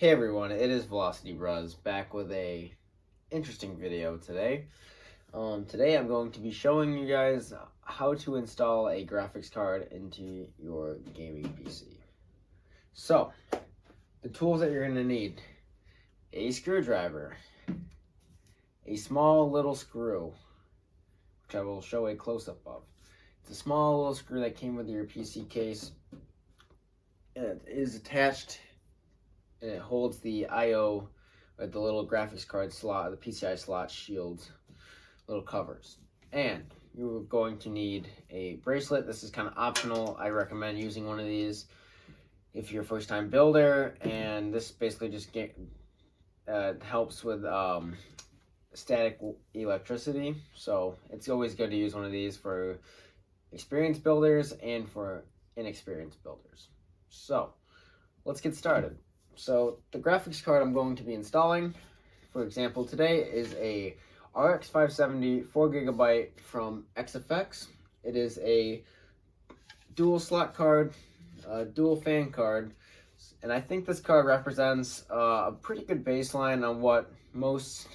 Hey everyone, it is Velocity Bros back with a interesting video today. Today I'm going to be showing you guys how to install a graphics card into your gaming PC. So, the tools that you're going to need: a screwdriver, a small little screw, which I will show a close-up of. It's a small little screw that came with your PC case. It is attached and it holds the I/O, or the little graphics card slot, the PCI slot shields, little covers. And you're going to need a bracelet. This is kind of optional. I recommend using one of these if you're a first-time builder, and this basically just helps with static electricity. So it's always good to use one of these for experienced builders and for inexperienced builders. So let's get started. So the graphics card I'm going to be installing, for example, today is a RX 570 4GB from XFX. It is a dual slot card, dual fan card, and I think this card represents a pretty good baseline on what most.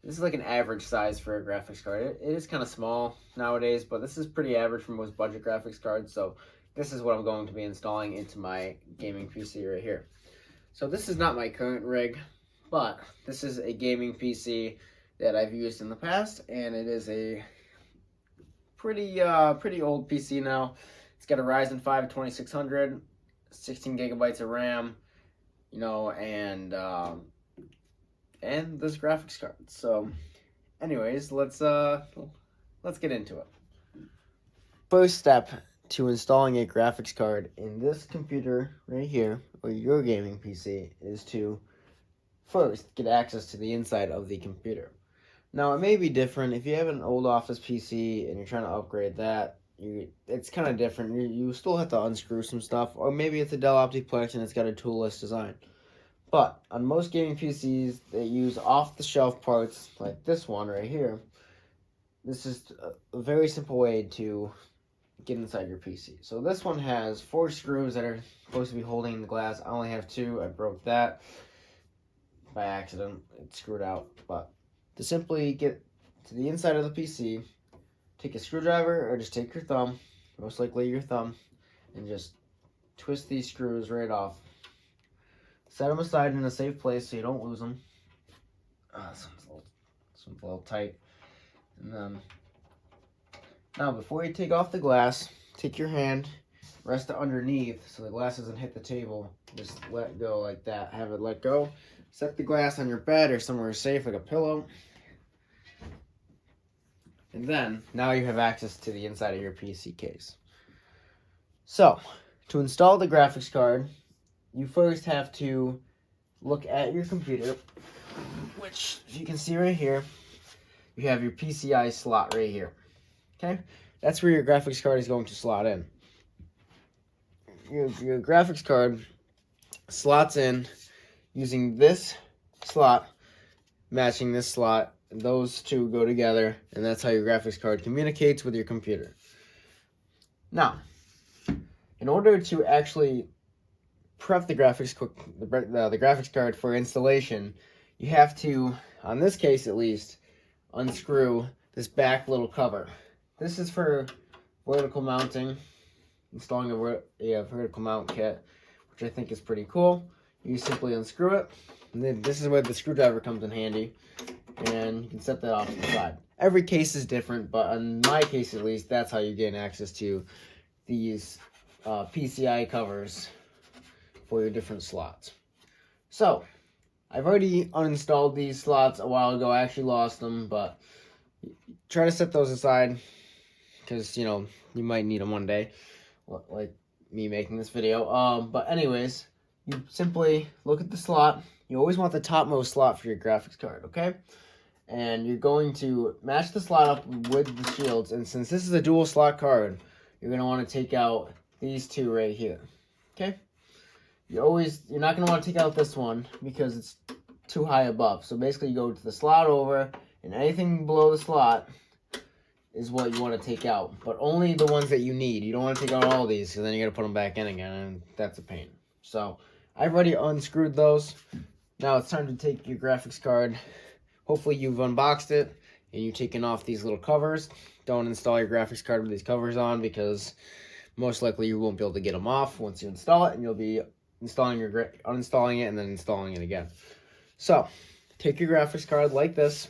This is like an average size for a graphics card. It is kind of small nowadays, but this is pretty average for most budget graphics cards. So this is what I'm going to be installing into my gaming PC right here. So this is not my current rig, but this is a gaming PC that I've used in the past, and it is a pretty old PC now. It's got a Ryzen 5 2600, 16 gigabytes of RAM, and this graphics card. So, anyways, let's get into it. First step to installing a graphics card in this computer right here, or your gaming PC, is to first get access to the inside of the computer. Now, it may be different if you have an old office PC and you're trying to upgrade that. It's kind of different. You still have to unscrew some stuff, or maybe it's a Dell Optiplex and it's got a toolless design. But on most gaming PCs, they use off-the-shelf parts like this one right here. This is a very simple way to get inside your PC. So this one has 4 screws that are supposed to be holding the glass. I only have 2. I broke that by accident. It screwed out. But to simply get to the inside of the PC, take a screwdriver or just take your thumb, most likely your thumb, and just twist these screws right off. Set them aside in a safe place so you don't lose them. This one's a little tight. And then, now before you take off the glass, take your hand, rest it underneath so the glass doesn't hit the table. Just let go like that. Have it let go. Set the glass on your bed or somewhere safe like a pillow. And then, now you have access to the inside of your PC case. So, to install the graphics card, you first have to look at your computer, which, if you can see right here, you have your PCI slot right here. Okay? That's where your graphics card is going to slot in. Your graphics card slots in using this slot, matching this slot. Those two go together, and that's how your graphics card communicates with your computer. Now, in order to actually prep the graphics card for installation, you have to, on this case at least, unscrew this back little cover. This is for vertical mounting, installing a vertical mount kit, which I think is pretty cool. You simply unscrew it, and then this is where the screwdriver comes in handy, and you can set that off to the side. Every case is different, but in my case at least, that's how you gain access to these PCI covers for your different slots. So, I've already uninstalled these slots a while ago. I actually lost them, but try to set those aside because, you might need them one day, like me making this video. But anyways, you simply look at the slot. You always want the topmost slot for your graphics card, okay? And you're going to match the slot up with the shields. And since this is a dual slot card, you're going to want to take out these two right here, okay? You're not going to want to take out this one because it's too high above. So basically you go to the slot over, and anything below the slot is what you want to take out. But only the ones that you need. You don't want to take out all these because then you got to put them back in again, and that's a pain. So I've already unscrewed those. Now it's time to take your graphics card. Hopefully you've unboxed it and you've taken off these little covers. Don't install your graphics card with these covers on, because most likely you won't be able to get them off once you install it, and you'll be uninstalling it and then installing it again. So take your graphics card like this,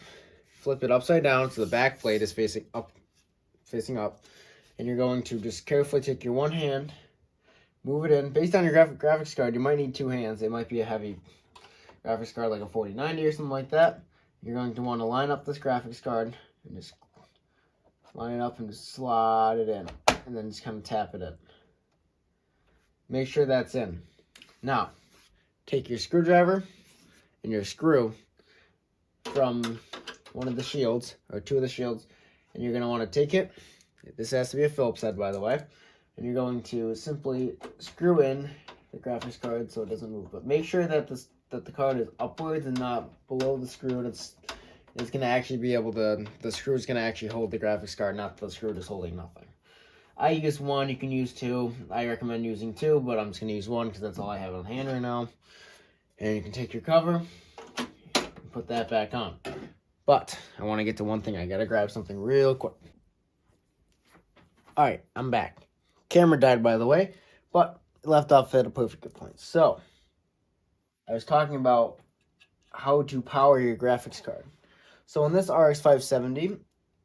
flip it upside down so the back plate is facing up, and you're going to just carefully take your one hand, move it in. Based on your graphics card, you might need two hands. It might be a heavy graphics card like a 4090 or something like that. You're going to want to line up this graphics card and just line it up and just slide it in, and then just kind of tap it in. Make sure that's in. Now, take your screwdriver and your screw from one of the shields, or two of the shields, and you're going to want to take it. This has to be a Phillips head, by the way. And you're going to simply screw in the graphics card so it doesn't move. But make sure that the card is upwards and not below the screw. It's going to actually be able to, the screw is going to actually hold the graphics card, not the screw just holding nothing. I use one, you can use two. I recommend using two, but I'm just going to use one because that's all I have on hand right now. And you can take your cover and put that back on. But I want to get to one thing. I got to grab something real quick. Alright, I'm back. Camera died, by the way, but left off at a perfect good point. So, I was talking about how to power your graphics card. So in this RX 570,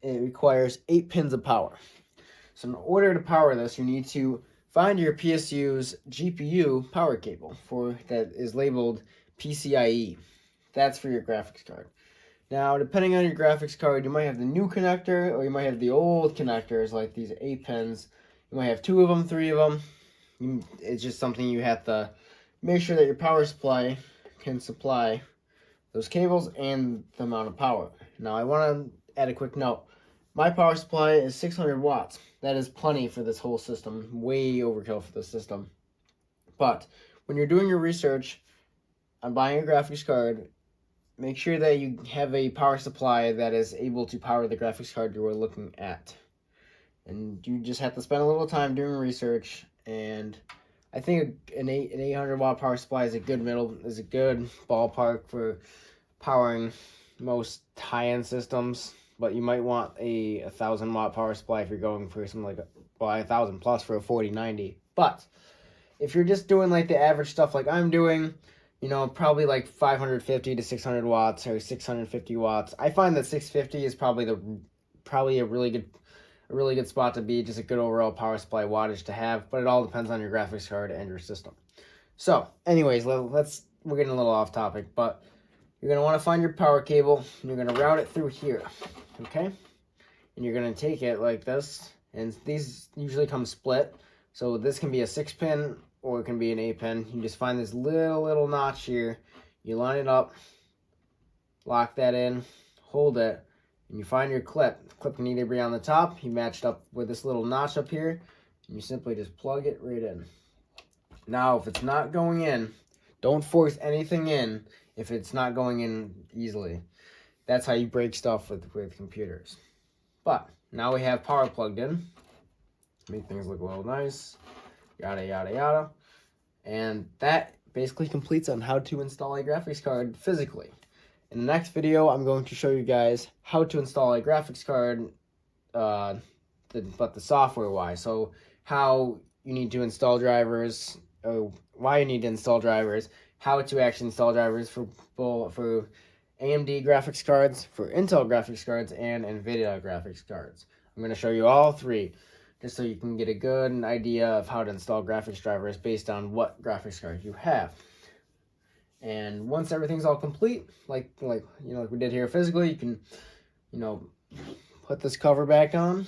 it requires 8 pins of power. So in order to power this, you need to find your PSU's GPU power cable that is labeled PCIe. That's for your graphics card. Now, depending on your graphics card, you might have the new connector, or you might have the old connectors, like these 8 pins. You might have 2 of them, 3 of them. It's just something you have to make sure that your power supply can supply those cables and the amount of power. Now, I want to add a quick note. My power supply is 600 watts. That is plenty for this whole system. Way overkill for this system. But when you're doing your research on buying a graphics card, make sure that you have a power supply that is able to power the graphics card you are looking at. And you just have to spend a little time doing research. And I think an 800 watt power supply is a good ballpark for powering most high-end systems. But you might want a 1,000 watt power supply if you're going for something like 1,000 plus for a 4090. But if you're just doing like the average stuff like I'm doing, you know, probably like 550 to 600 watts or 650 watts. I find that 650 is probably a really good spot to be, just a good overall power supply wattage to have, but it all depends on your graphics card and your system. So, anyways, we're getting a little off topic, but you're going to want to find your power cable, and you're going to route it through here, okay? And you're going to take it like this, and these usually come split, so this can be a 6-pin, or it can be an 8-pin. You just find this little notch here, you line it up, lock that in, hold it, and you find your clip. The clip can either be on the top, you match it up with this little notch up here, and you simply just plug it right in. Now, if it's not going in, don't force anything in if it's not going in easily. That's how you break stuff with computers. But now we have power plugged in. Make things look a little nice. Yada, yada, yada. And that basically completes on how to install a graphics card physically. In the next video, I'm going to show you guys how to install a graphics card, but the software-wise. So how you need to install drivers, why you need to install drivers, how to actually install drivers for AMD graphics cards, for Intel graphics cards, and NVIDIA graphics cards. I'm going to show you all three, just so you can get a good idea of how to install graphics drivers based on what graphics card you have. And once everything's all complete, like we did here physically, you can, put this cover back on,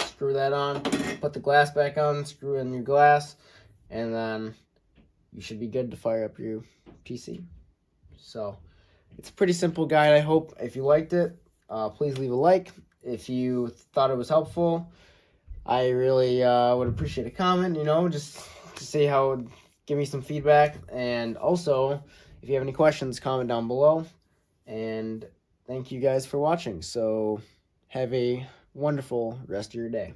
screw that on, put the glass back on, screw in your glass, and then you should be good to fire up your PC. So it's a pretty simple guide, I hope. If you liked it, please leave a like. If you thought it was helpful, I really would appreciate a comment, just to say give me some feedback. And also, if you have any questions, comment down below. And thank you guys for watching. So have a wonderful rest of your day.